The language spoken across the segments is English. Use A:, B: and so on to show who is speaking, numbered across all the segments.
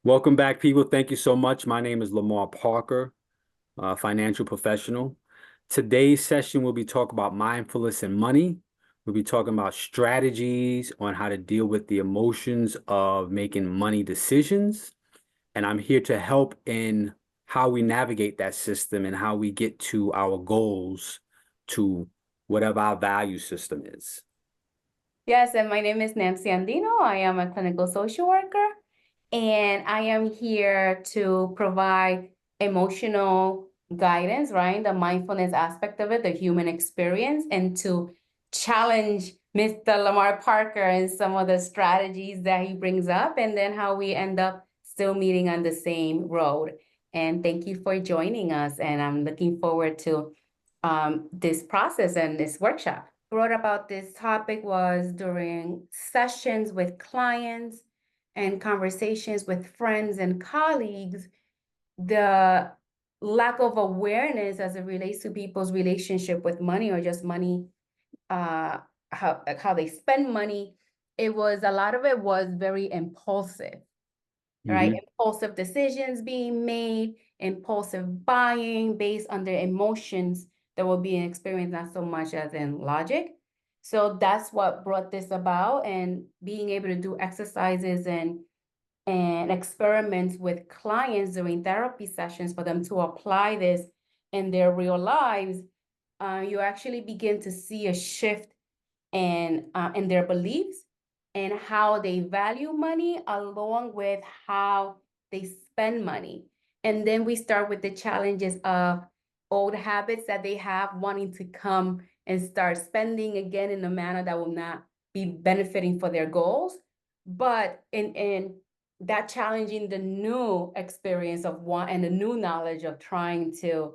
A: Welcome back, people. Thank you so much. My name is Lamar Parker, financial professional. Today's session, we'll be talking about mindfulness and money. We'll be talking about strategies on how to deal with the emotions of making money decisions. And I'm here to help in how we navigate that system and how we get to our goals, to whatever our value system is.
B: Yes, and my name is Nancy Andino. I am a clinical social worker, and I am here to provide emotional guidance, right? The mindfulness aspect of it, the human experience, and to challenge Mr. Lamar Parker and some of the strategies that he brings up, and then how we end up still meeting on the same road. And thank you for joining us, and I'm looking forward to this process and this workshop. Wrote about this topic was during sessions with clients and conversations with friends and colleagues, the lack of awareness as it relates to people's relationship with money or just money, how they spend money. A lot of it was very impulsive, right?
A: Hmm.
B: Impulsive decisions being made, impulsive buying based on their emotions that will be experienced not so much as in logic. So that's what brought this about, and being able to do exercises and experiments with clients during therapy sessions for them to apply this in their real lives. You actually begin to see a shift in their beliefs and how they value money, along with how they spend money. And then we start with the challenges of old habits that they have, wanting to come and start spending again in a manner that will not be benefiting for their goals. But in that challenging the new experience of one and the new knowledge of trying to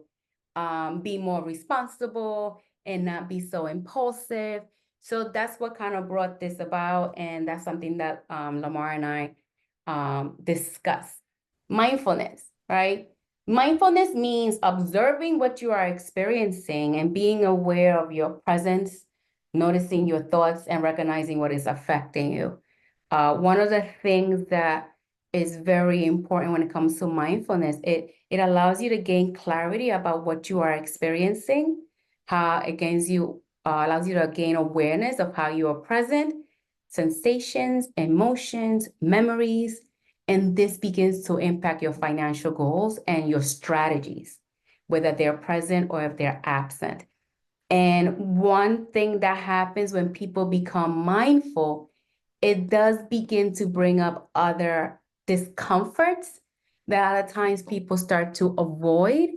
B: be more responsible and not be so impulsive. So that's what kind of brought this about, and that's something that Lamar and I discuss. Mindfulness, right? Mindfulness means observing what you are experiencing and being aware of your presence, noticing your thoughts, and recognizing what is affecting you. One of the things that is very important when it comes to mindfulness, it allows you to gain clarity about what you are experiencing, how it gains you allows you to gain awareness of how you are present, sensations, emotions, memories, and this begins to impact your financial goals and your strategies, whether they're present or if they're absent. And one thing that happens when people become mindful, it does begin to bring up other discomforts that at times people start to avoid,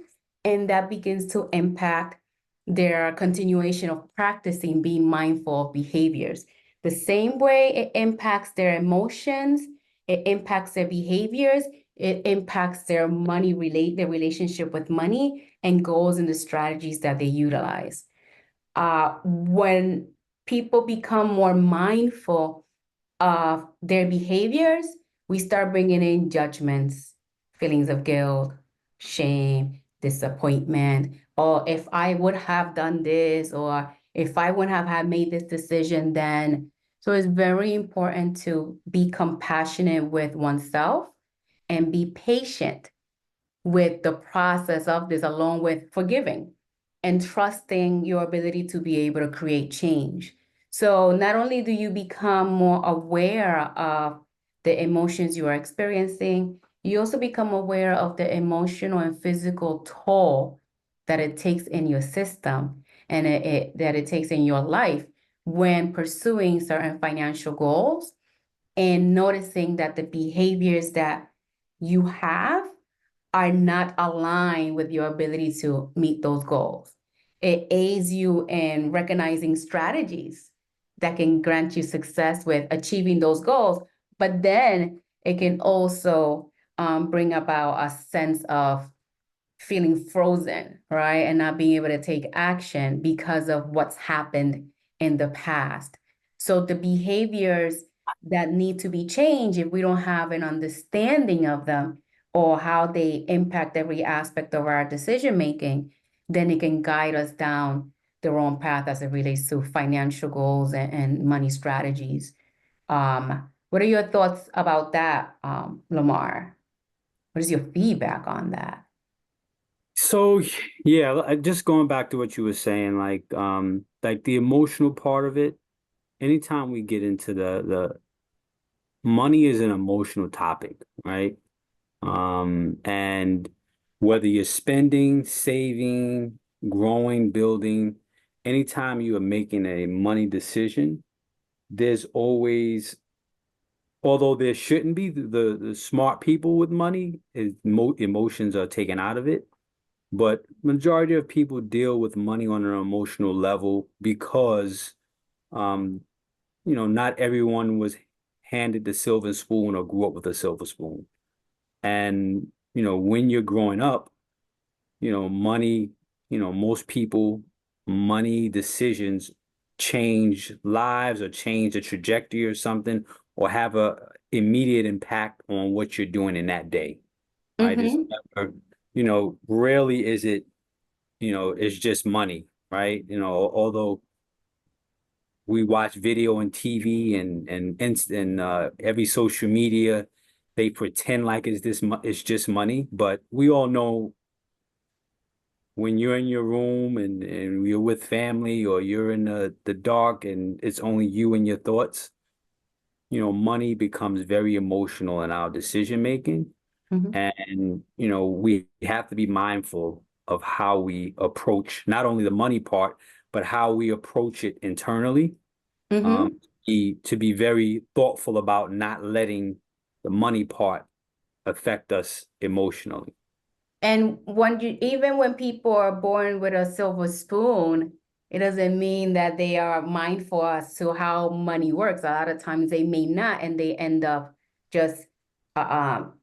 B: and that begins to impact their continuation of practicing being mindful of behaviors. The same way it impacts their emotions, it impacts their behaviors, it impacts their their relationship with money and goals and the strategies that they utilize. When people become more mindful of their behaviors, we start bringing in judgments, feelings of guilt, shame, disappointment, or if I would have done this, or if I would have had made this decision, then. So it's very important to be compassionate with oneself and be patient with the process of this, along with forgiving and trusting your ability to be able to create change. So not only do you become more aware of the emotions you are experiencing, you also become aware of the emotional and physical toll that it takes in your system and that it takes in your life when pursuing certain financial goals, and noticing that the behaviors that you have are not aligned with your ability to meet those goals. It aids you in recognizing strategies that can grant you success with achieving those goals, but then it can also bring about a sense of feeling frozen, right? And not being able to take action because of what's happened in the past. So the behaviors that need to be changed, if we don't have an understanding of them or how they impact every aspect of our decision making, then it can guide us down the wrong path as it relates to financial goals and money strategies. What are your thoughts about that, Lamar? What is your feedback on that?
A: So yeah, just going back to what you were saying, like the emotional part of it, anytime we get into the money is an emotional topic, right? And whether you're spending, saving, growing, building, anytime you are making a money decision, there's always, although there shouldn't be the smart people with money, is mo emotions are taken out of it. But majority of people deal with money on an emotional level because um, not everyone was handed the silver spoon or grew up with a silver spoon. And, when you're growing up, money, most people, money decisions change lives or change the trajectory or something, or have a immediate impact on what you're doing in that day, right? It's
B: Mm-hmm.
A: never, rarely is it, it's just money, right? Although we watch video and TV and every social media, they pretend like it's just money, but we all know when you're in your room and you're with family or you're in the dark and it's only you and your thoughts, money becomes very emotional in our decision making.
B: Mm-hmm.
A: And, we have to be mindful of how we approach not only the money part, but how we approach it internally.
B: Mm-hmm.
A: To be very thoughtful about not letting the money part affect us emotionally.
B: And even when people are born with a silver spoon, it doesn't mean that they are mindful as to how money works. A lot of times they may not, and they end up just um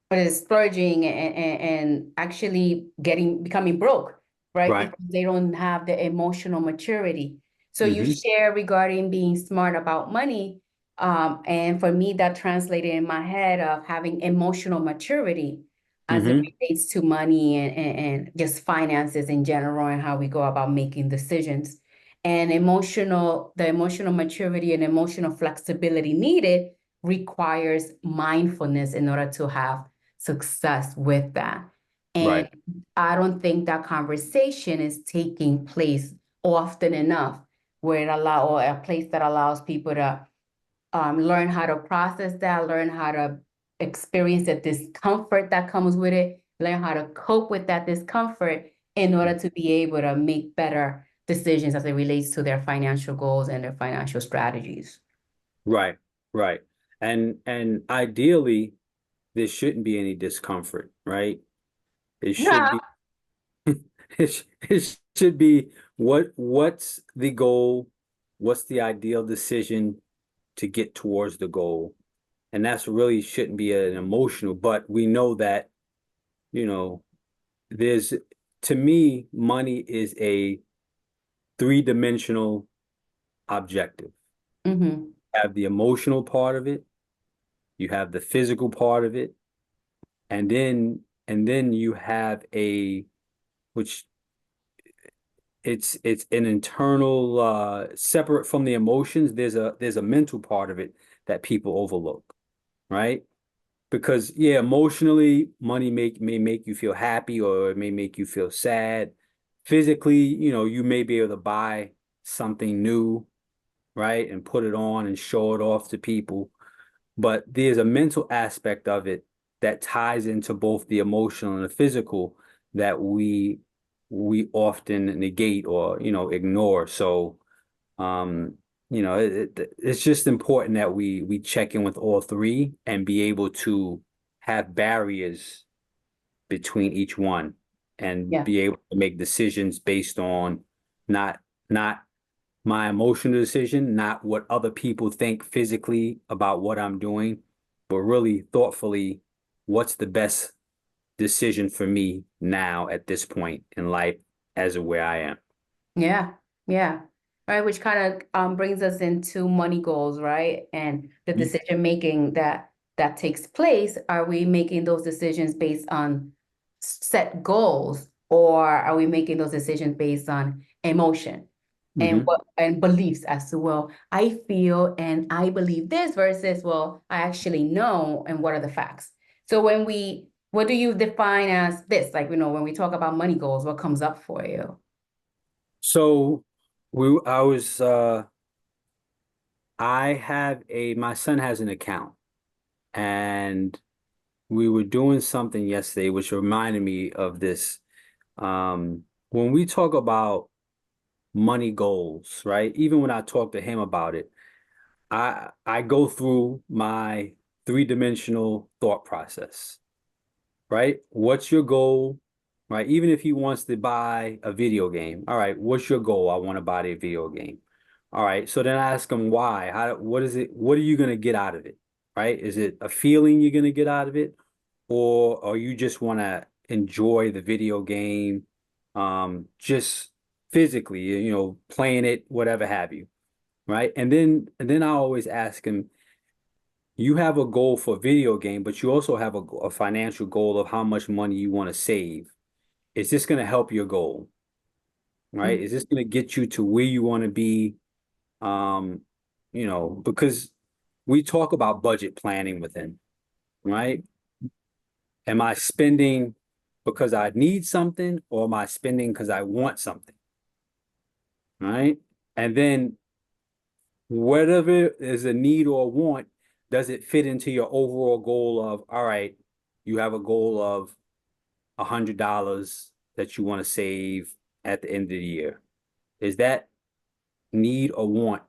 B: but it's splurging and actually becoming broke, right?
A: Right.
B: Because they don't have the emotional maturity. So you
A: Mm-hmm.
B: share regarding being smart about money. And for me, that translated in my head of having emotional maturity as it
A: Mm-hmm.
B: relates to money and just finances in general and how we go about making decisions. And the emotional maturity and emotional flexibility needed requires mindfulness in order to have success with that. And
A: Right.
B: I don't think that conversation is taking place often enough where or a place that allows people to learn how to process that, learn how to experience the discomfort that comes with it, learn how to cope with that discomfort in order to be able to make better decisions as it relates to their financial goals and their financial strategies.
A: Right. Right. And ideally, there shouldn't be any discomfort, right? It should
B: Yeah.
A: be it should be what's the goal? What's the ideal decision to get towards the goal? And that's really shouldn't be an emotional, but we know that, you know, there's to me, money is a three-dimensional objective.
B: Mm-hmm.
A: You have the emotional part of it, you have the physical part of it, and then you have a which it's an internal separate from the emotions. There's a mental part of it that people overlook, right? Because yeah, emotionally, money may make you feel happy or it may make you feel sad. Physically, you may be able to buy something new, right? And put it on and show it off to people. But there's a mental aspect of it that ties into both the emotional and the physical that we often negate or, ignore. So it's just important that we check in with all three and be able to have barriers between each one and
B: Yeah.
A: be able to make decisions based on not my emotional decision, not what other people think physically about what I'm doing, but really thoughtfully, what's the best decision for me now at this point in life as of where I am.
B: Yeah, yeah. Right, which kind of brings us into money goals, right? And the
A: Mhm.
B: decision making that takes place. Are we making those decisions based on set goals, or are we making those decisions based on emotion and
A: Mhm.
B: what and beliefs as to, well, I feel and I believe this versus, well, I actually know and what are the facts? So what do you define as this? Like, when we talk about money goals, what comes up for you?
A: So I was I have my son has an account, and we were doing something yesterday which reminded me of this. When we talk about money goals, right? Even when I talk to him about it, I go through my three-dimensional thought process, right? What's your goal? Right? Even if he wants to buy a video game, all right, what's your goal? I want to buy a video game. All right, so then I ask him why. What is it? What are you going to get out of it? Right? Is it a feeling you're going to get out of it? Or you just want to enjoy the video game, just physically, playing it, whatever have you, right? And then I always ask him, you have a goal for a video game, but you also have a financial goal of how much money you want to save. Is this going to help your goal, right? Is this going to get you to where you want to be? Um, because we talk about budget planning with him, right? Am I spending because I need something, or am I spending because I want something, right? And then whatever is a need or a want, does it fit into your overall goal of, all right, you have a goal of $100 that you want to save at the end of the year? Is that need or want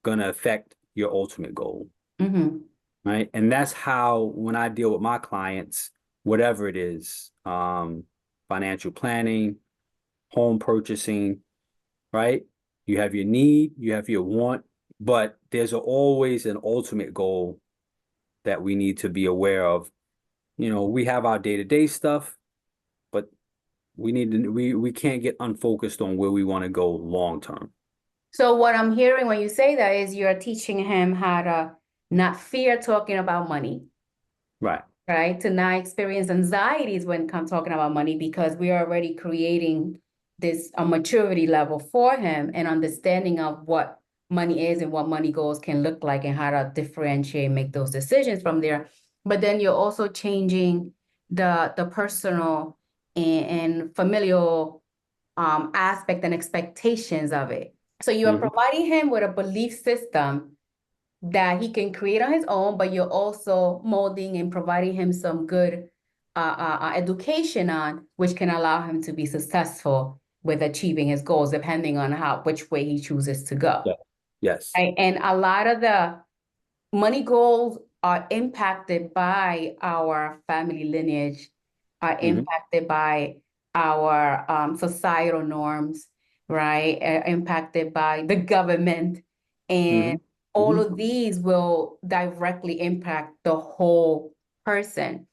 A: going to affect your ultimate goal?
B: Mm-hmm.
A: Right. And that's how, when I deal with my clients, whatever it is, financial planning, home purchasing, right? You have your need, you have your want, but there's always an ultimate goal that we need to be aware of. We have our day-to-day stuff, but we can't get unfocused on where we want to go long term.
B: So what I'm hearing when you say that is you're teaching him how to not fear talking about money,
A: Right.
B: right? To not experience anxieties when come talking about money because we are already creating this a maturity level for him and understanding of what money is and what money goals can look like and how to differentiate, make those decisions from there. But then you're also changing the personal and familial aspect and expectations of it. So you are
A: Hmm.
B: providing him with a belief system that he can create on his own, but you're also molding and providing him some good education on which can allow him to be successful with achieving his goals, depending on which way he chooses to go.
A: Yeah. Yes.
B: Right? And a lot of the money goals are impacted by our family lineage, are
A: Hmm.
B: impacted by our societal norms, right? Are impacted by the government. And
A: Hmm.
B: all
A: Hmm.
B: of these will directly impact the whole person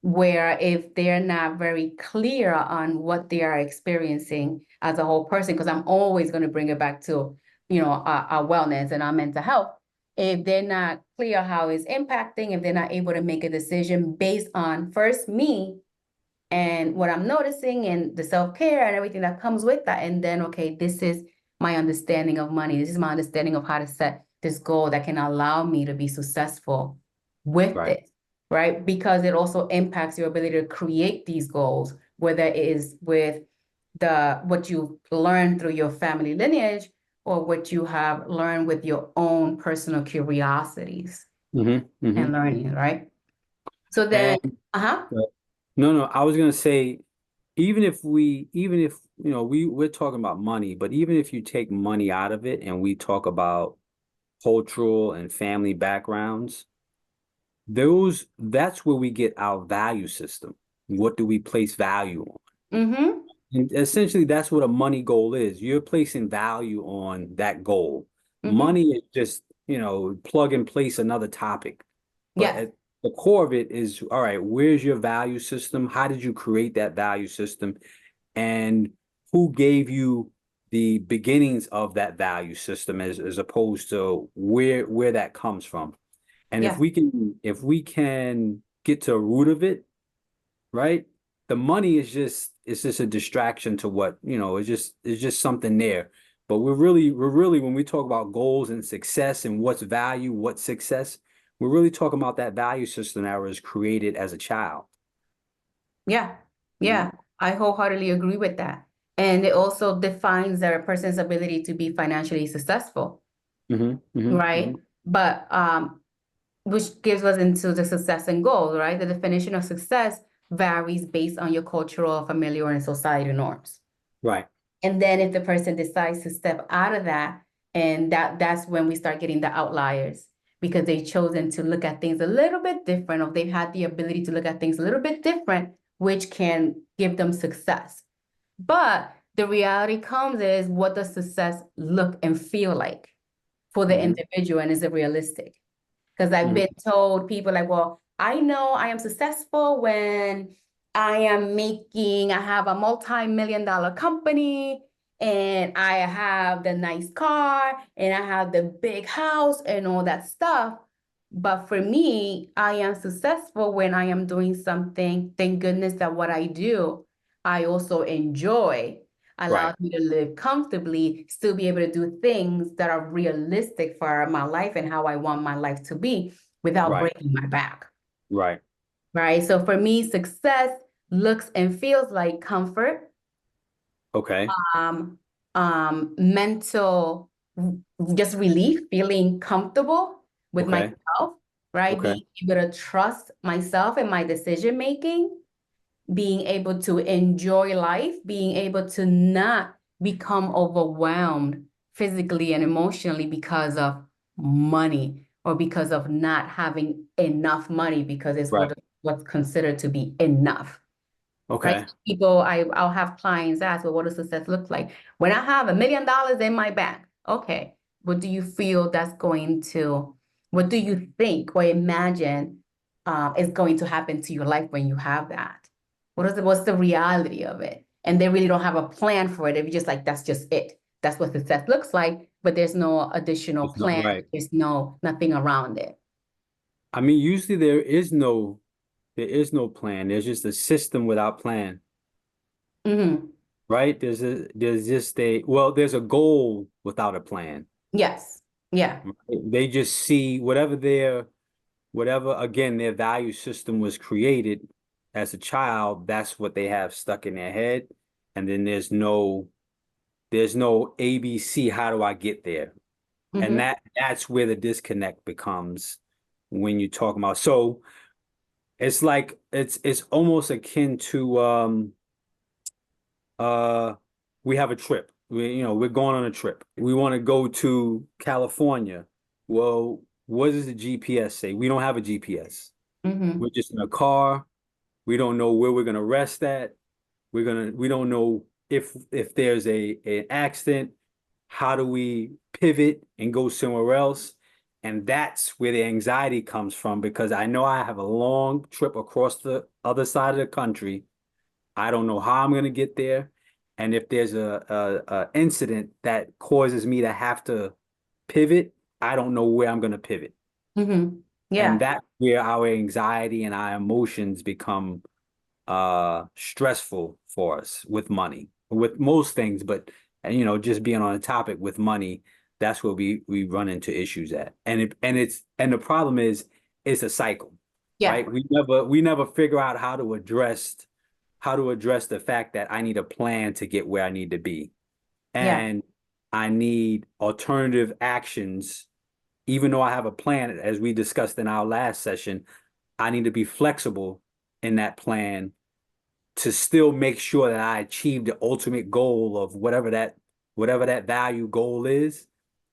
B: where if they're not very clear on what they are experiencing as a whole person, because I'm always going to bring it back to, our wellness and our mental health. If they're not clear how it's impacting, if they're not able to make a decision based on first me and what I'm noticing and the self-care and everything that comes with that. And then, okay, this is my understanding of money. This is my understanding of how to set this goal that can allow me to be successful with
A: Right.
B: this, right? Because it also impacts your ability to create these goals, whether it is with what you learned through your family lineage or what you have learned with your own personal curiosities
A: Hmm.
B: and
A: Hmm.
B: learning, right? So then,
A: And
B: uh-huh.
A: no, no, I was gonna say, even if, we're talking about money, but even if you take money out of it and we talk about cultural and family backgrounds, that's where we get our value system. What do we place value on?
B: Mm-hmm.
A: And essentially, that's what a money goal is. You're placing value on that goal.
B: Mm-hmm.
A: Money is just, plug and place another topic. But
B: Yes.
A: at the core of it is, all right, where's your value system? How did you create that value system? And who gave you the beginnings of that value system as opposed to where that comes from? And if
B: Yes.
A: we can get to the root of it, right? The money is just it's just a distraction to what, it's just something there. But we're really when we talk about goals and success and what's value, what's success, we're really talking about that value system that was created as a child.
B: Yeah,
A: Mhm.
B: yeah, I wholeheartedly agree with that. And it also defines a person's ability to be financially successful,
A: Mhm. Mhm.
B: right?
A: Mhm.
B: But which gives us into the success and goals, right? The definition of success varies based on your cultural, familial, and societal norms.
A: Right.
B: And then if the person decides to step out of that, and that's when we start getting the outliers because they've chosen to look at things a little bit different, or they've had the ability to look at things a little bit different, which can give them success. But the reality comes is, what does success look and feel like for the
A: Mhm.
B: individual, and is it realistic? Because I've
A: Mhm.
B: been told, people like, well, I know I am successful when I have a multi-million-dollar company, and I have the nice car, and I have the big house and all that stuff. But for me, I am successful when I am doing something, thank goodness that what I do, I also enjoy, allows
A: Right.
B: me to live comfortably, still be able to do things that are realistic for my life and how I want my life to be without
A: Right.
B: breaking my back.
A: Right.
B: Right. So for me, success looks and feels like comfort,
A: Okay.
B: um, mental just relief, feeling comfortable with
A: Okay.
B: myself, right?
A: Okay.
B: Being able to trust myself and my decision making, being able to enjoy life, being able to not become overwhelmed physically and emotionally because of money, or because of not having enough money, because it's
A: Right.
B: what's considered to be enough. Right?
A: Okay.
B: People, I'll have clients ask, well, what does success look like? When I have $1 million in my bank, okay, what do you feel that's going to, what do you think or imagine is going to happen to your life when you have that? What's the reality of it? And they really don't have a plan for it. They're just like, that's just it. That's what success looks like, but there's no additional
A: It's not
B: plan.
A: right.
B: There's nothing around it.
A: I mean, usually there is no plan. There's just a system without plan,
B: Hmm.
A: right? There's just there's a goal without a plan.
B: Yes. Yeah.
A: They just see whatever again their value system was created as a child, that's what they have stuck in their head. And then there's no ABC, how do I get there? And
B: Hmm.
A: that's where the disconnect becomes when you're talking about. So it's like it's almost akin to uh we have a trip. We're going on a trip. We want to go to California. Well, what does the GPS say? We don't have a GPS.
B: Hmm.
A: We're just in a car. We don't know where we're gonna rest at. We don't know if there's an accident. How do we pivot and go somewhere else? And that's where the anxiety comes from, because I know I have a long trip across the other side of the country. I don't know how I'm going to get there. And if there's a incident that causes me to have to pivot, I don't know where I'm going to pivot.
B: Hmm.
A: And
B: Yeah.
A: that's where our anxiety and our emotions become stressful for us with money, with most things, but just being on a topic with money, that's where we run into issues at. And the problem is it's a cycle,
B: Yeah.
A: right? We never figure out how to address the fact that I need a plan to get where I need to be.
B: Yeah.
A: And I need alternative actions. Even though I have a plan, as we discussed in our last session, I need to be flexible in that plan to still make sure that I achieve the ultimate goal of whatever that value goal is.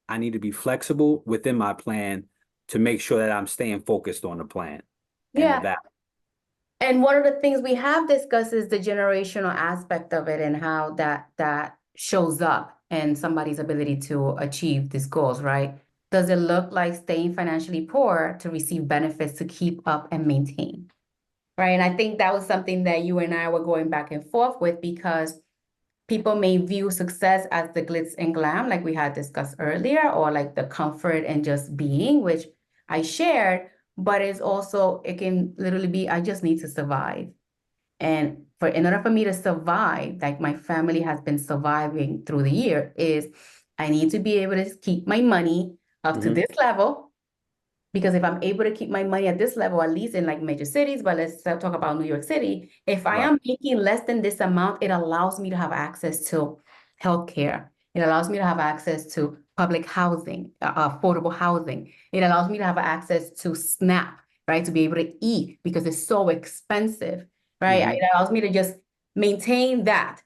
A: I need to be flexible within my plan to make sure that I'm staying focused on the plan and the
B: Yeah.
A: value.
B: And one of the things we have discussed is the generational aspect of it, and how that shows up in somebody's ability to achieve these goals, right? Does it look like staying financially poor to receive benefits to keep up and maintain? Right. And I think that was something that you and I were going back and forth with, because people may view success as the glitz and glam, like we had discussed earlier, or like the comfort and just being, which I shared, but it's also, it can literally be, I just need to survive. And in order for me to survive, like my family has been surviving through the year, is I need to be able to keep my money up to
A: Hmm.
B: this level, Because if I'm able to keep my money at this level, at least in like major cities, but let's talk about New York City, if I
A: Right.
B: am making less than this amount, it allows me to have access to healthcare. It allows me to have access to public housing, affordable housing. It allows me to have access to SNAP, right? To be able to eat because it's so expensive, right?
A: Mm-hmm.
B: It allows me to just maintain that.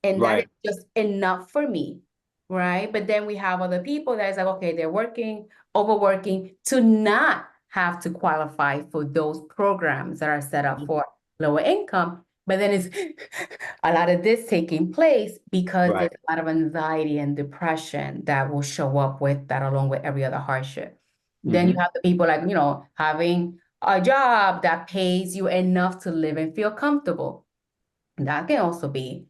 B: And that is
A: Right.
B: just enough for me, right? But then we have other people that is like, okay, they're working, overworking to not have to qualify for those programs that are set up for lower income. But then it's a lot of this taking place because
A: Right.
B: there's a lot of anxiety and depression that will show up with that, along with every other hardship. Then you
A: Mm-hmm.
B: have the people like, having a job that pays you enough to live and feel comfortable. That can also be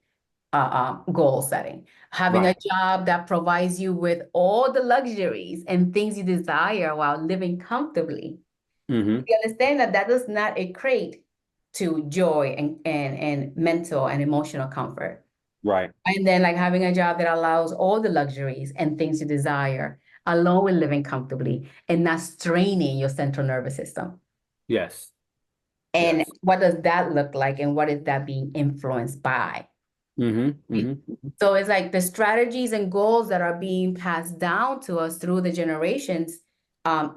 B: goal setting. Having a
A: Right.
B: job that provides you with all the luxuries and things you desire while living comfortably.
A: Mm-hmm.
B: You understand that that does not equate to joy and mental and emotional comfort.
A: Right.
B: And then like having a job that allows all the luxuries and things you desire, along with living comfortably and not straining your central nervous system.
A: Yes.
B: And
A: Yes.
B: what does that look like? And what is that being influenced by?
A: Mm-hmm. Mm-hmm.
B: So it's like the strategies and goals that are being passed down to us through the generations are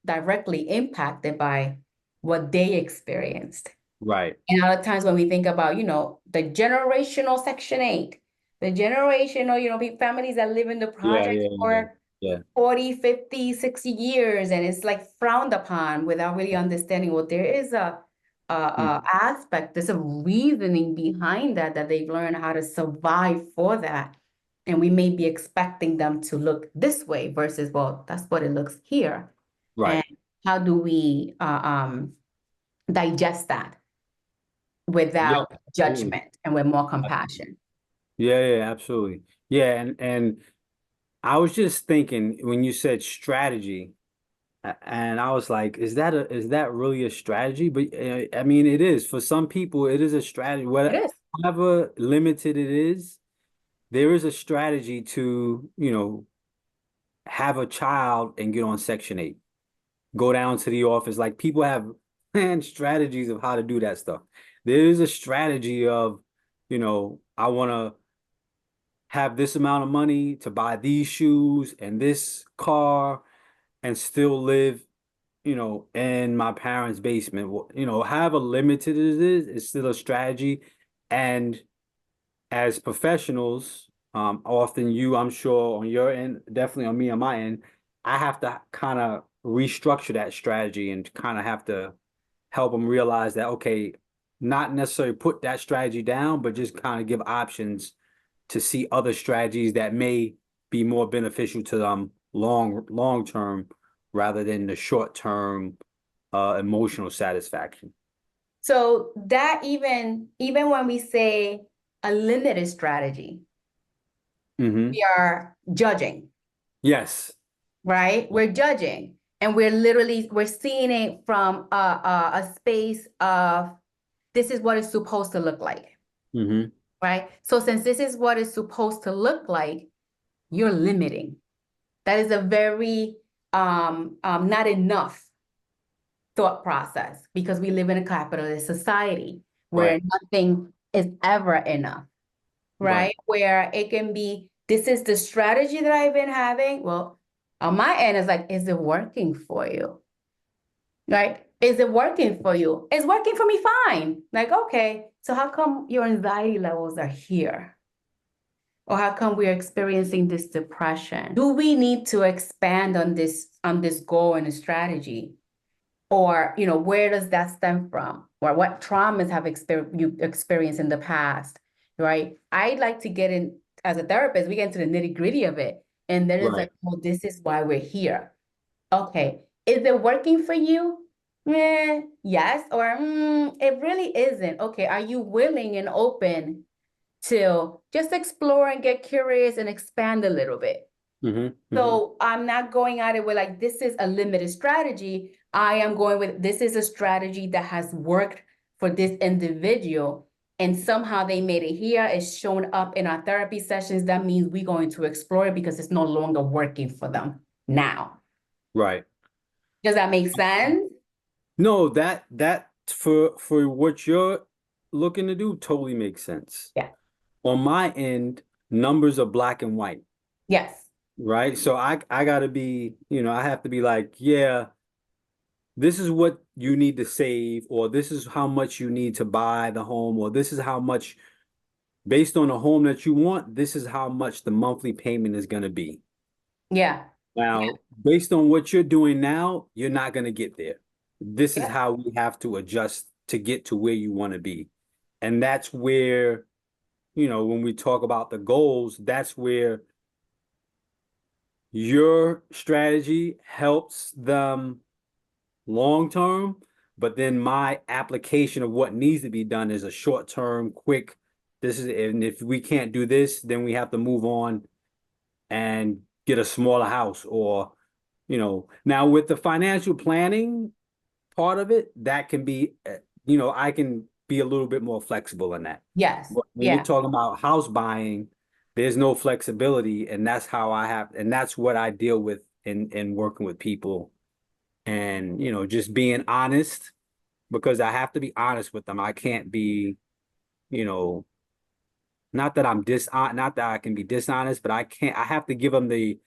B: directly impacted by what they experienced.
A: Right.
B: And a lot of times when we think about, the generational Section 8, the generational, families that live in the
A: Yeah.
B: projects
A: Yeah. Yeah.
B: for
A: Yeah.
B: 40, 50, 60 years, and it's like frowned upon without really understanding what there is a
A: Mhm.
B: aspect, there's a reasoning behind that they've learned how to survive for that. And we may be expecting them to look this way versus, well, that's what it looks here. And
A: Right.
B: how do we digest that
A: Yeah.
B: without
A: Absolutely.
B: judgment and with more compassion?
A: Yeah. Yeah. Absolutely. Yeah. And I was just thinking when you said strategy, and I was like, is that really a strategy? But I mean, it is for some people. It is a strategy.
B: It is.
A: However limited it is, there is a strategy to, have a child and get on Section 8. Go down to the office. Like people have planned strategies of how to do that stuff. There is a strategy of, I want to have this amount of money to buy these shoes and this car and still live, in my parents' basement. However limited it is, it's still a strategy. And as professionals, often I'm sure on your end, definitely on me on my end, I have to kind of restructure that strategy and kind of have to help them realize that, okay, not necessarily put that strategy down, but just kind of give options to see other strategies that may be more beneficial to them long term rather than the short term emotional satisfaction.
B: So that even when we say a limited strategy,
A: Hmm.
B: we are judging,
A: Yes.
B: right? We're judging, and we're seeing it from a space of this is what it's supposed to look like,
A: Hmm.
B: right? So since this is what it's supposed to look like, you're limiting. That is a very not enough thought process because we live in a capitalist society where
A: Right.
B: nothing is ever enough,
A: Right.
B: right? Where it can be, this is the strategy that I've been having. Well, on my end, it's like, is it working for you? Right? Is it working for you? It's working for me fine. Like, okay, so how come your anxiety levels are here? Or how come we're experiencing this depression? Do we need to expand on this goal and strategy? Or, where does that stem from? Or what traumas have you experienced in the past, right? I'd like to get in, as a therapist, we get into the nitty gritty of it. And then it's
A: Right.
B: like, well, this is why we're here. Okay, is it working for you? Yes, or it really isn't. Okay, are you willing and open to just explore and get curious and expand a little bit?
A: Hmm. Hmm.
B: So I'm not going at it with like, this is a limited strategy. I am going with, this is a strategy that has worked for this individual. And somehow they made it here. It's shown up in our therapy sessions. That means we're going to explore it because it's no longer working for them now.
A: Right.
B: Does that make sense?
A: No, that for what you're looking to do totally makes sense.
B: Yeah.
A: On my end, numbers are black and white,
B: Yes.
A: right? So I gotta be, I have to be like, yeah, this is what you need to save, or this is how much you need to buy the home, or this is how much based on the home that you want, this is how much the monthly payment is gonna be.
B: Yeah. Yeah.
A: Now, based on what you're doing now, you're not gonna get there. This is
B: Yeah.
A: how we have to adjust to get to where you want to be. And that's where, when we talk about the goals, that's where your strategy helps them long term, but then my application of what needs to be done is a short term, quick. And if we can't do this, then we have to move on and get a smaller house or, now with the financial planning part of it, that can be, I can be a little bit more flexible in that.
B: Yes.
A: But when you're
B: Yeah.
A: talking about house buying, there's no flexibility, and that's how and that's what I deal with in working with people, and just being honest because I have to be honest with them. I can't be, you know, not that I can be dishonest, but I have to give them the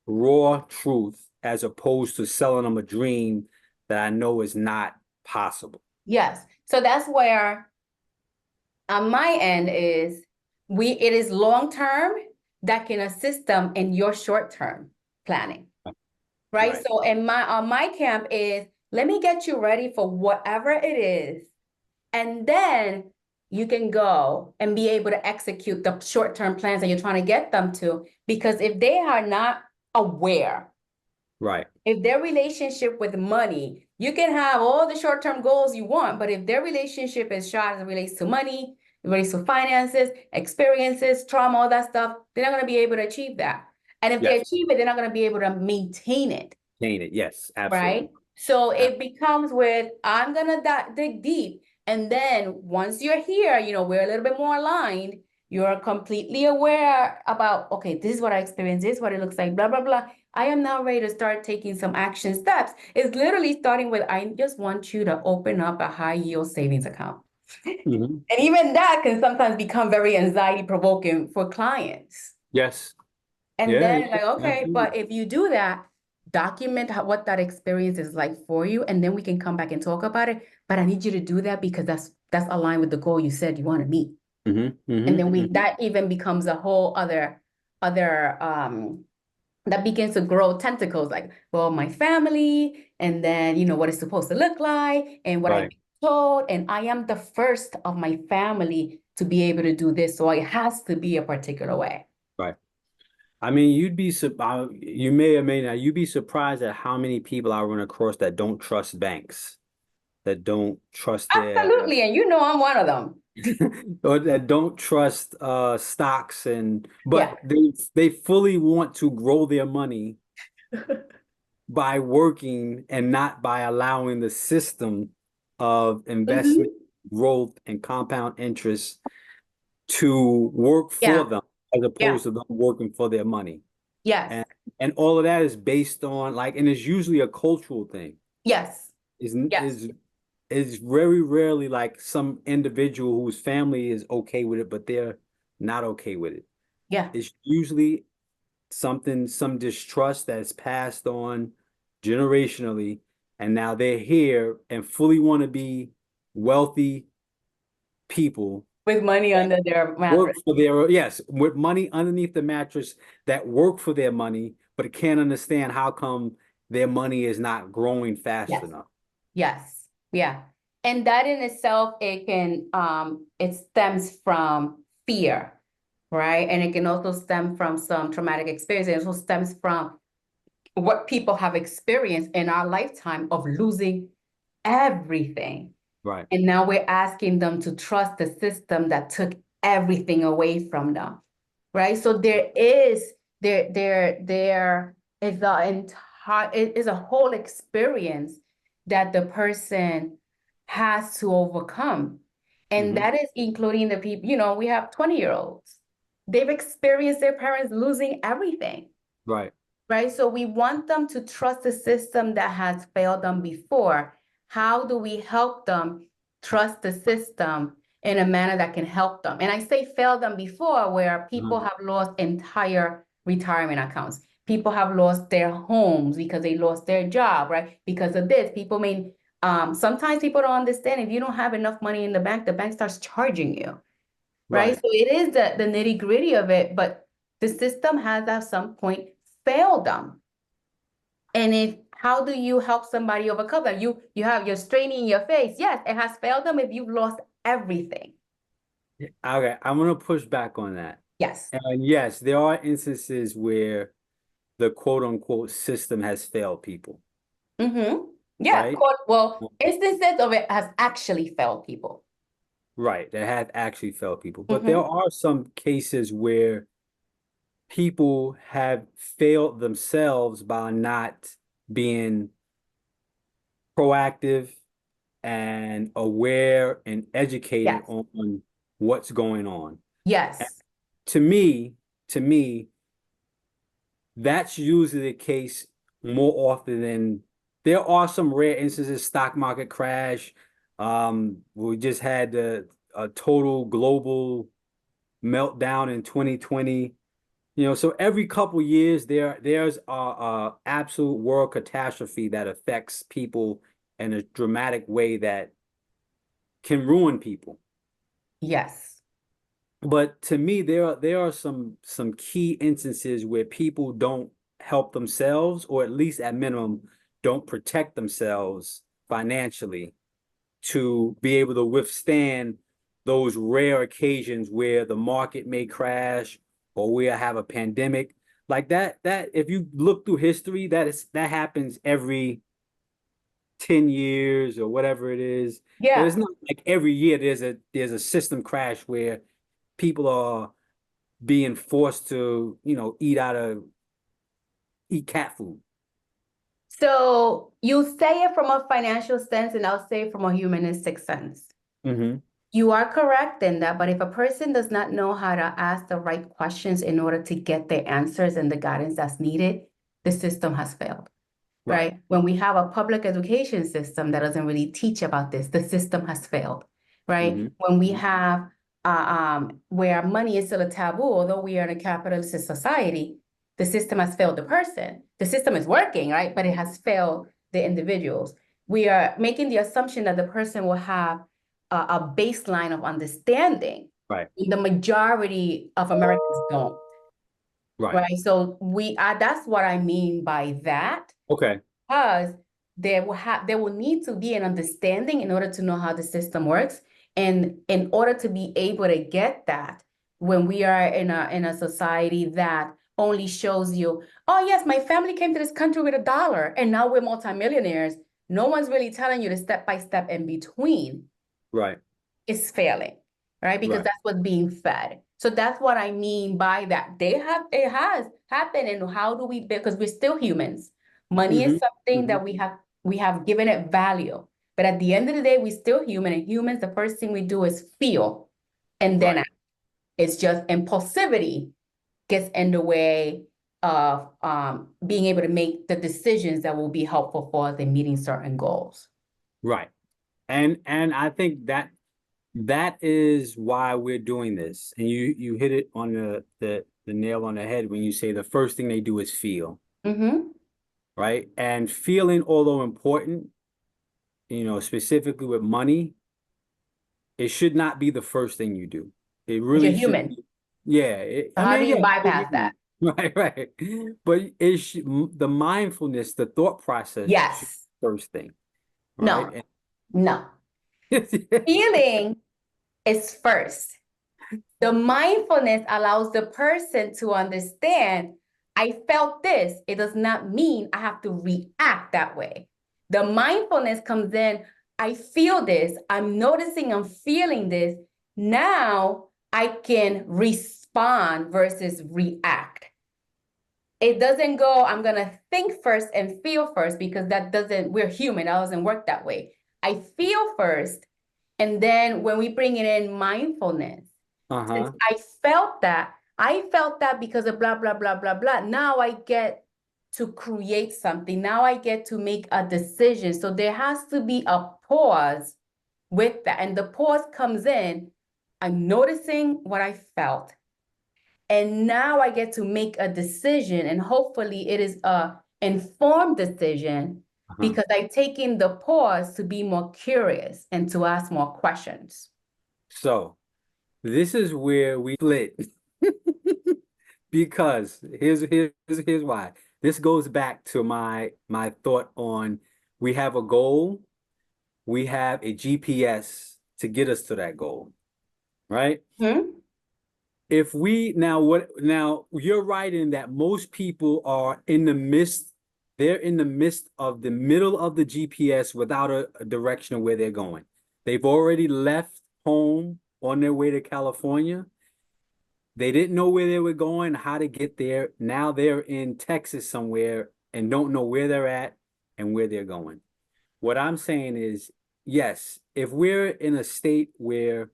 A: raw truth as opposed to selling them a dream that I know is not possible.
B: Yes. So that's where on my end is it is long term that can assist them in your short term planning. Right.
A: Right.
B: So in my on my camp is let me get you ready for whatever it is. And then you can go and be able to execute the short-term plans that you're trying to get them to. Because if they are not aware,
A: Right.
B: if their relationship with money, you can have all the short-term goals you want, but if their relationship is shot as it relates to money, it relates to finances, experiences, trauma, all that stuff, they're not going to be able to achieve that. And if they
A: Yes.
B: achieve it, they're not going to be able to maintain it.
A: Ain't it? Yes, absolutely.
B: Right? So it becomes with, I'm gonna dig deep. And then once you're here, we're a little bit more aligned. You're completely aware about, okay, this is what I experienced, this is what it looks like, blah, blah, blah. I am now ready to start taking some action steps. It's literally starting with, I just want you to open up a high yield savings account.
A: Mhm.
B: And even that can sometimes become very anxiety provoking for clients.
A: Yes.
B: And
A: Yeah,
B: then like,
A: yeah,
B: okay,
A: absolutely.
B: but if you do that, document what that experience is like for you, and then we can come back and talk about it. But I need you to do that because that's aligned with the goal you said you want to meet. And then
A: Hmm.
B: that even becomes a whole other that begins to grow tentacles like, well, my family, and then what it's supposed to look like and what I've
A: Right,
B: been told. And I am the first of my family to be able to do this. So it has to be a particular way.
A: right. I mean, you may or may not, you'd be surprised at how many people I run across that don't trust banks, that don't trust
B: Absolutely. And I'm one of them.
A: or that don't trust stocks
B: Yeah.
A: but they fully want to grow their money by working and not by allowing the system of investment,
B: Mhm.
A: growth, and compound interest to work for
B: Yeah.
A: them as
B: Yeah.
A: opposed to them working for their money.
B: Yes.
A: And and all of that is based on and it's usually a cultural thing.
B: Yes.
A: Is
B: Yes.
A: is is very rarely like some individual whose family is okay with it, but they're not okay with it.
B: Yeah.
A: It's usually some distrust that's passed on generationally, and now they're here and fully want to be wealthy people
B: With money
A: that
B: under their
A: work
B: mattress.
A: for yes, with money underneath the mattress that work for their money, but can't understand how come their money is not growing fast
B: Yes.
A: enough.
B: Yes. Yeah. And that in itself, it stems from fear, right? And it can also stem from some traumatic experience. It also stems from what people have experienced in our lifetime of losing everything.
A: Right.
B: And now we're asking them to trust the system that took everything away from them. Right. So there is it is a whole experience that the person has to overcome. And
A: Hmm.
B: that is including the people, we have 20-year-olds. They've experienced their parents losing everything.
A: Right.
B: right? So we want them to trust the system that has failed them before. How do we help them trust the system in a manner that can help them? And I say failed them before, where people have lost entire retirement accounts. People have lost their homes because they lost their job, right? Because of this, people may, sometimes people don't understand, if you don't have enough money in the bank starts charging you, right?
A: Right.
B: So it is the nitty gritty of it, but the system has at some point failed them. And if how do you help somebody overcome that? You're straining your face. Yes, it has failed them if you've lost everything.
A: Okay, I'm gonna push back on that.
B: Yes.
A: And yes, there are instances where the quote unquote system has failed people,
B: Mm-hmm. Yeah.
A: right?
B: Well, instances of it has actually failed people.
A: Right, that have actually failed people. But there
B: Mm-hmm.
A: are some cases where people have failed themselves by not being proactive and aware and educated
B: Yes.
A: on what's going on. And
B: Yes.
A: to me, to me, that's usually the case more often than there are some rare instances, stock market crash. We just had a total global meltdown in 2020. So every couple years there's a absolute world catastrophe that affects people in a dramatic way that can ruin people.
B: Yes.
A: But to me, there are some key instances where people don't help themselves, or at least at minimum, don't protect themselves financially to be able to withstand those rare occasions where the market may crash or we have a pandemic. Like that if you look through history, that happens every 10 years or whatever it is. So it's
B: Yeah.
A: not like every year there's a system crash where people are being forced to, eat cat food.
B: So you say it from a financial sense, and I'll say it from a humanistic sense.
A: Hmm.
B: You are correct in that, but if a person does not know how to ask the right questions in order to get the answers and the guidance that's needed, the system has failed,
A: Right.
B: right? When we have a public education system that doesn't really teach about this, the system has failed, right?
A: Hmm.
B: When we
A: Hmm.
B: have where money is still a taboo, although we are in a capitalist society, the system has failed the person. The system is working, right? But it has failed the individuals. We are making the assumption that the person will have a baseline of understanding.
A: Right.
B: The majority of Americans don't,
A: Right.
B: right? So that's what I mean by that,
A: Okay.
B: because there will need to be an understanding in order to know how the system works. And in order to be able to get that, when we are in a society that only shows you, oh yes, my family came to this country with $1 and now we're multimillionaires. No one's really telling you the step by step in between
A: Right.
B: is failing, right? Because
A: Right.
B: that's what's being fed. So that's what I mean by that. It has happened, and how do we build? Because we're still humans. Money is
A: Hmm.
B: something
A: Hmm.
B: that we have given it value. But at the end of the day, we're still human, and humans, the first thing we do is feel, and then
A: Right.
B: act. It's just impulsivity gets in the way of being able to make the decisions that will be helpful for us in meeting certain goals.
A: Right. And I think that is why we're doing this. And you hit it on the nail on the head when you say the first thing they do is feel,
B: Mm-hmm.
A: right? And feeling, although important, specifically with money, it should not be the first thing you do. It
B: Because you're
A: really should
B: human.
A: be. Yeah,
B: So
A: I
B: how do
A: mean,
B: you
A: yeah,
B: bypass that?
A: right, right. But the mindfulness, the thought process should
B: Yes.
A: be the first thing,
B: No,
A: right?
B: no.
A: And,
B: Feeling is first. The mindfulness allows the person to understand, I felt this. It does not mean I have to react that way. The mindfulness comes in, I feel this. I'm noticing I'm feeling this. Now I can respond versus react. It doesn't go, I'm going to think first and feel first, because we're human. That doesn't work that way. I feel first. And then when we bring it in mindfulness, since
A: uh-huh.
B: I felt that because of blah, blah, blah, blah, blah. Now I get to create something. Now I get to make a decision. So there has to be a pause with that. And the pause comes in, I'm noticing what I felt. And now I get to make a decision, and hopefully it is a informed decision
A: Uh-huh.
B: because I've taken the pause to be more curious and to ask more questions.
A: So this is where we split because here's why. This goes back to my thought on we have a goal, we have a GPS to get us to that goal, right?
B: Hmm?
A: If we now you're right in that most people are in the midst, they're in the midst of the middle of the GPS without a direction of where they're going. They've already left home on their way to California. They didn't know where they were going, how to get there. Now they're in Texas somewhere and don't know where they're at and where they're going. What I'm saying is, yes, if we're in a state where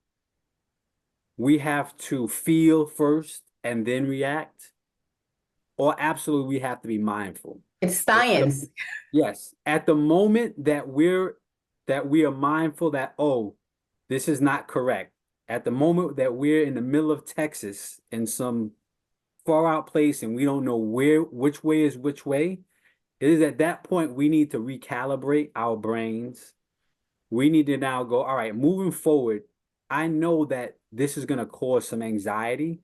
A: we have to feel first and then react, or absolutely we have to be mindful.
B: It's
A: At the,
B: science.
A: yes, at the moment that we are mindful that, oh, this is not correct. At the moment that we're in the middle of Texas in some far out place and we don't know which way is which way, it is at that point we need to recalibrate our brains. We need to now go, all right, moving forward, I know that this is going to cause some anxiety.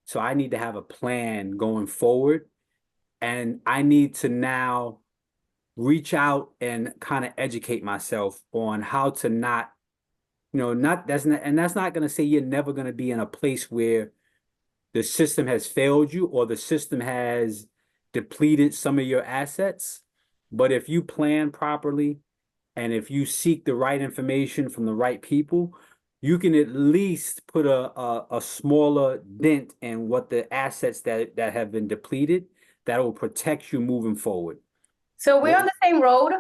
A: So I need to have a plan going forward. And I need to now reach out and kind of educate myself on how to not, not that's not, and that's not going to say you're never going to be in a place where the system has failed you or the system has depleted some of your assets. But if you plan properly, and if you seek the right information from the right people, you can at least put a smaller dent in what the assets that have been depleted that will protect you moving forward.
B: So we're
A: What,
B: on the same road.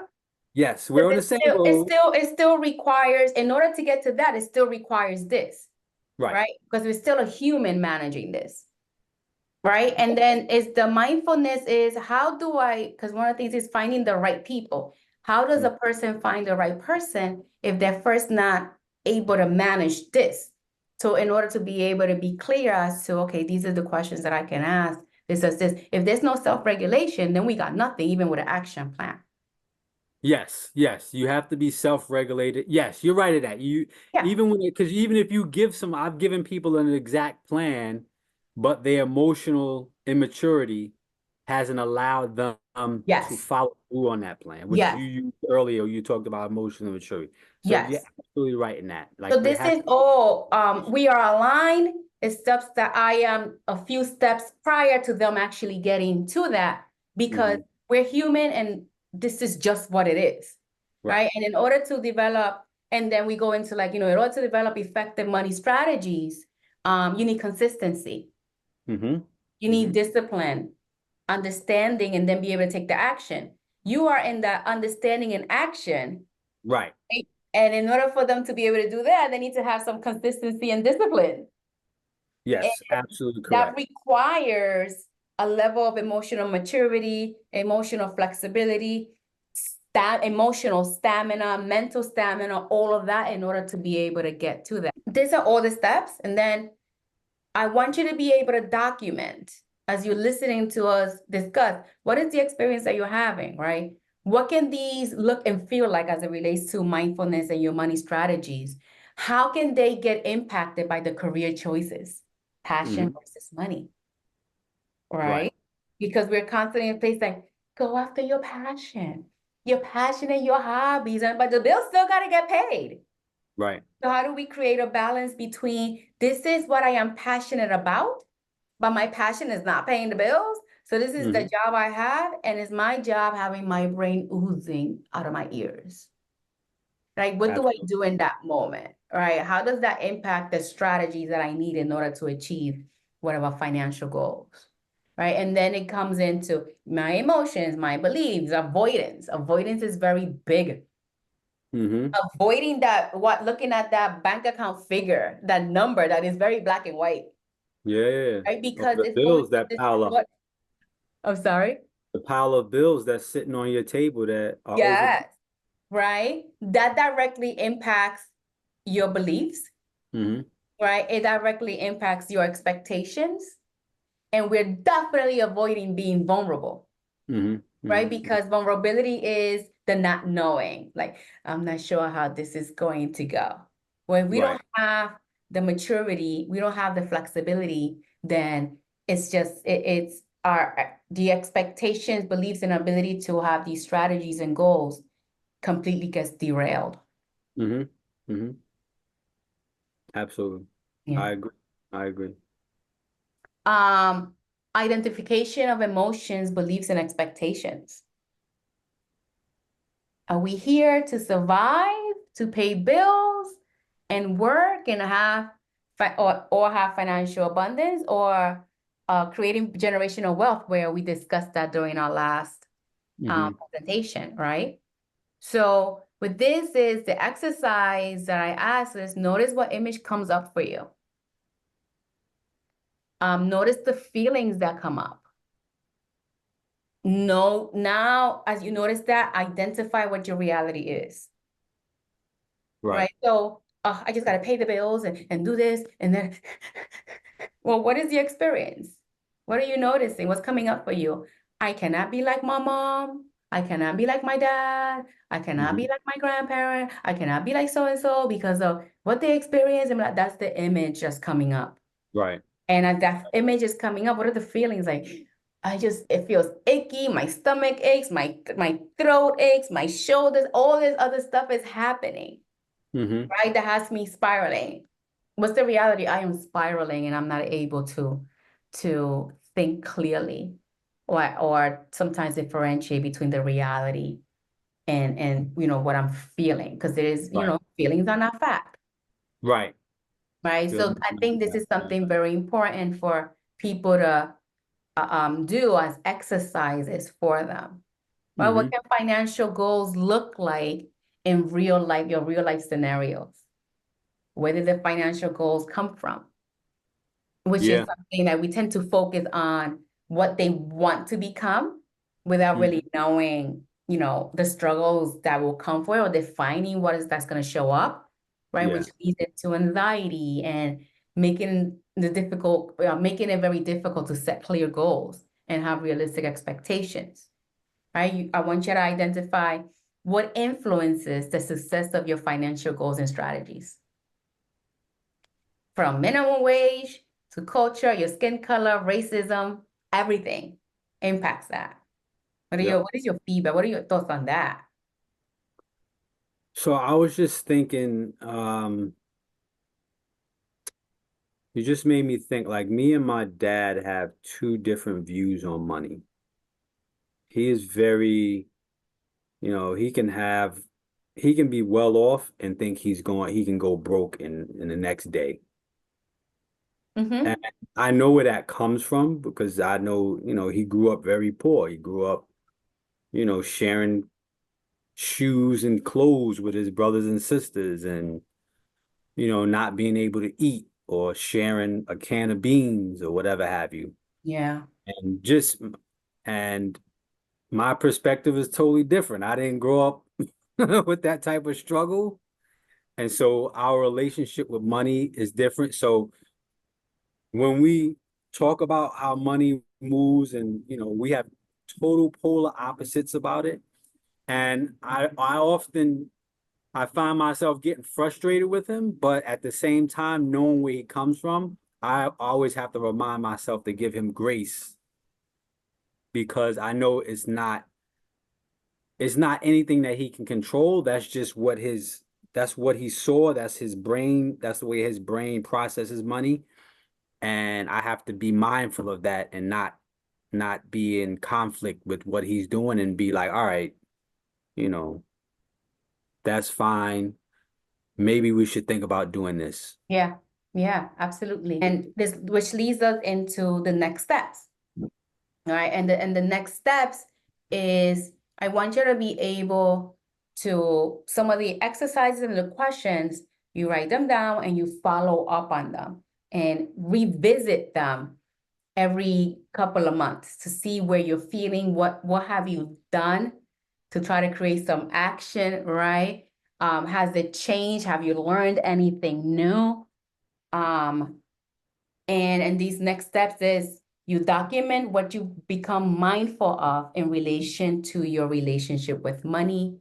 A: yes, we're
B: But
A: on the
B: it
A: same
B: still,
A: road.
B: it still requires, in order to get to that, it still requires this,
A: Right.
B: right? Because we're still a human managing this. Right. And then is the mindfulness is how do I, because one of the things is finding the right people. How does a person find the right person if they're first not able to manage this? So in order to be able to be clear as to, okay, these are the questions that I can ask, this is this. If there's no self-regulation, then we got nothing, even with an action plan.
A: Yes, yes, you have to be self-regulated. Yes, you're right at that. You
B: Yeah.
A: even when because even if you give some, I've given people an exact plan, but their emotional immaturity hasn't allowed them to
B: Yes.
A: follow through on that plan, which
B: Yes.
A: you used earlier, you talked about emotional immaturity. So you're
B: Yes.
A: absolutely right in that.
B: So
A: Like there
B: this
A: has
B: is
A: to
B: all, we are aligned. It's steps that I am a few steps prior to them actually getting to that because
A: Mhm.
B: we're human and this is just what it is,
A: Right.
B: right? And in order to develop, and then we go into like, in order to develop effective money strategies, you need consistency,
A: Hmm.
B: you need
A: Hmm.
B: discipline, understanding, and then be able to take the action. You are in that understanding and action.
A: Right.
B: Right? And in order for them to be able to do that, they need to have some consistency and discipline. And
A: Yes, absolutely
B: that
A: correct.
B: requires a level of emotional maturity, emotional flexibility, emotional stamina, mental stamina, all of that in order to be able to get to that. These are all the steps. And then I want you to be able to document as you're listening to us discuss what is the experience that you're having, right? What can these look and feel like as it relates to mindfulness and your money strategies? How can they get impacted by the career choices, passion
A: Hmm.
B: versus money,
A: Right.
B: right? Because we're constantly in a place like, go after your passion and your hobbies, but the bills still got to get paid.
A: Right.
B: So how do we create a balance between this is what I am passionate about, but my passion is not paying the bills? So this is the
A: Hmm.
B: job I have, and it's my job having my brain oozing out of my ears. Like, what do I
A: Absolutely.
B: do in that moment? Right? How does that impact the strategies that I need in order to achieve whatever financial goals? Right. And then it comes into my emotions, my beliefs, avoidance. Avoidance is very big.
A: Hmm.
B: Avoiding that, looking at that bank account figure, that number that is very black and white,
A: Yeah.
B: right?
A: Or
B: Because
A: the
B: it's going
A: bills
B: to
A: that pile up.
B: what I'm sorry.
A: The pile of bills that's sitting on your table that are over.
B: Yes, right? That directly impacts your beliefs,
A: Mm-hmm.
B: right? It directly impacts your expectations. And we're definitely avoiding being vulnerable,
A: Mm-hmm.
B: right?
A: Mm-hmm.
B: Because vulnerability is the not knowing. Like, I'm not sure how this is going to go. When we
A: Right.
B: don't have the maturity, we don't have the flexibility, then it's just it's our the expectations, beliefs, and ability to have these strategies and goals completely gets derailed.
A: Mm-hmm. Mm-hmm. Absolutely.
B: Yeah.
A: I agree. I agree.
B: Um, Identification of emotions, beliefs, and expectations. Are we here to survive, to pay bills and work and have or have financial abundance, or creating generational wealth, where we discussed that during our last
A: Mm-hmm.
B: presentation, right? So with this is the exercise that I asked is notice what image comes up for you. Notice the feelings that come up. No, now as you notice that, identify what your reality is.
A: Right.
B: Right? So I just got to pay the bills and do this. And then, well, what is the experience? What are you noticing? What's coming up for you? I cannot be like my mom. I cannot be like my dad. I cannot
A: Mm-hmm.
B: be like my grandparent. I cannot be like so and so because of what they experience. And that's the image just coming up.
A: Right.
B: And as that image is coming up, what are the feelings like? It feels icky. My stomach aches. My throat aches. My shoulders. All this other stuff is happening,
A: Mm-hmm.
B: right? That has me spiraling. What's the reality? I am spiraling and I'm not able to think clearly, or sometimes differentiate between the reality and what I'm feeling, because there is,
A: Right.
B: feelings are not fact,
A: Right.
B: right? So
A: Feeling
B: I think this is something very important for people to do as exercises for them. Right?
A: Mm-hmm.
B: What can financial goals look like in real life, your real life scenarios? Where did the financial goals come from? Which is
A: Yeah.
B: something that we tend to focus on what they want to become without
A: Mm-hmm.
B: really knowing, the struggles that will come for it, or defining what is that's going to show up, right?
A: Yeah.
B: Which leads into anxiety and making it very difficult to set clear goals and have realistic expectations, right? I want you to identify what influences the success of your financial goals and strategies, from minimum wage to culture, your skin color, racism, everything impacts that.
A: Yep.
B: What is your feedback? What are your thoughts on that?
A: So I was just thinking, you just made me think like me and my dad have two different views on money. He is very, he can be well off and think he can go broke in the next day. And
B: Mm-hmm.
A: I know where that comes from because I know, he grew up very poor. He grew up, sharing shoes and clothes with his brothers and sisters and, not being able to eat or sharing a can of beans or whatever have you.
B: Yeah.
A: And just, and my perspective is totally different. I didn't grow up with that type of struggle. And so our relationship with money is different. So when we talk about how money moves and, we have total polar opposites about it. And I find myself getting frustrated with him, but at the same time, knowing where he comes from, I always have to remind myself to give him grace because I know it's not anything that he can control. That's what he saw. That's his brain. That's the way his brain processes money. And I have to be mindful of that and not be in conflict with what he's doing and be like, all right, you know, that's fine. Maybe we should think about doing this.
B: Yeah. Yeah, absolutely. And this, which leads us into the next steps. All right. And the next steps is I want you to be able to some of the exercises and the questions, you write them down and you follow up on them and revisit them every couple of months to see where you're feeling, what have you done to try to create some action, right? Has it changed? Have you learned anything new? Um, and these next steps is you document what you become mindful of in relation to your relationship with money,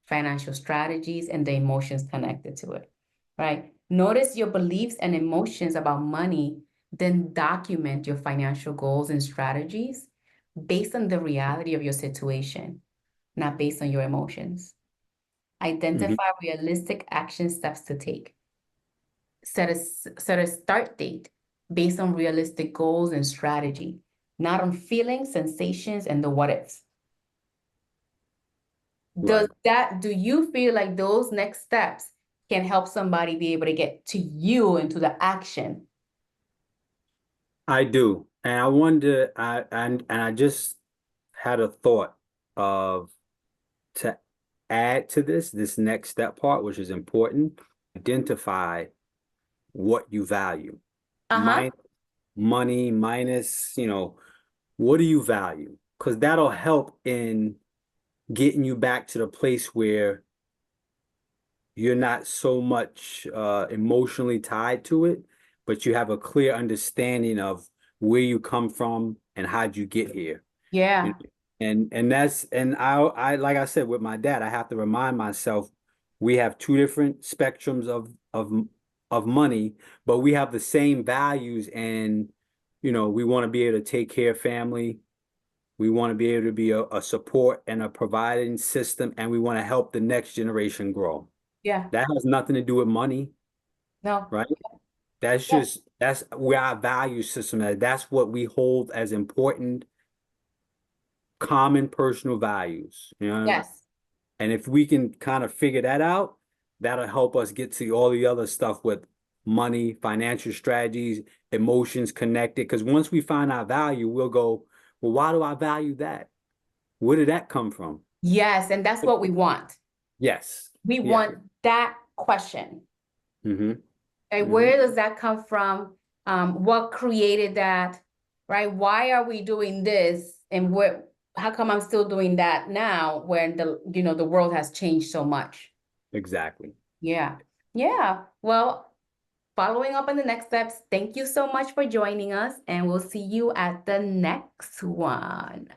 B: financial strategies, and the emotions connected to it, right? Notice your beliefs and emotions about money, then document your financial goals and strategies based on the reality of your situation, not based on your emotions.
A: Mhm.
B: Identify realistic action steps to take. Set a start date based on realistic goals and strategy, not on feelings, sensations, and the what ifs.
A: Right.
B: Do you feel like those next steps can help somebody be able to get to you into the action?
A: I do. And I wonder, and I just had a thought of to add to this next step part, which is important, identify what you value.
B: Uh-huh.
A: Min Money minus, what do you value? Because that'll help in getting you back to the place where you're not so much emotionally tied to it, but you have a clear understanding of where you come from and how'd you get here. You
B: Yeah.
A: know, and I like I said with my dad, I have to remind myself we have two different spectrums of money, but we have the same values, and we want to be able to take care of family. We want to be able to be a support and a providing system, and we want to help the next generation grow.
B: Yeah.
A: That has nothing to do with money,
B: No.
A: right? That's where our value system is. That's what we hold as important, common personal values.
B: Yes.
A: And if we can kind of figure that out, that'll help us get to all the other stuff with money, financial strategies, emotions connected. Because once we find our value, we'll go, well, why do I value that? Where did that come from?
B: Yes. And that's what we want.
A: Yes.
B: We
A: Yeah.
B: want that question.
A: Mm-hmm.
B: Like,
A: Mm-hmm.
B: where does that come from? What created that? Right? Why are we doing this? And how come I'm still doing that now when the world has changed so much?
A: Exactly.
B: Yeah. Yeah. Well, following up on the next steps, thank you so much for joining us, and we'll see you at the next one.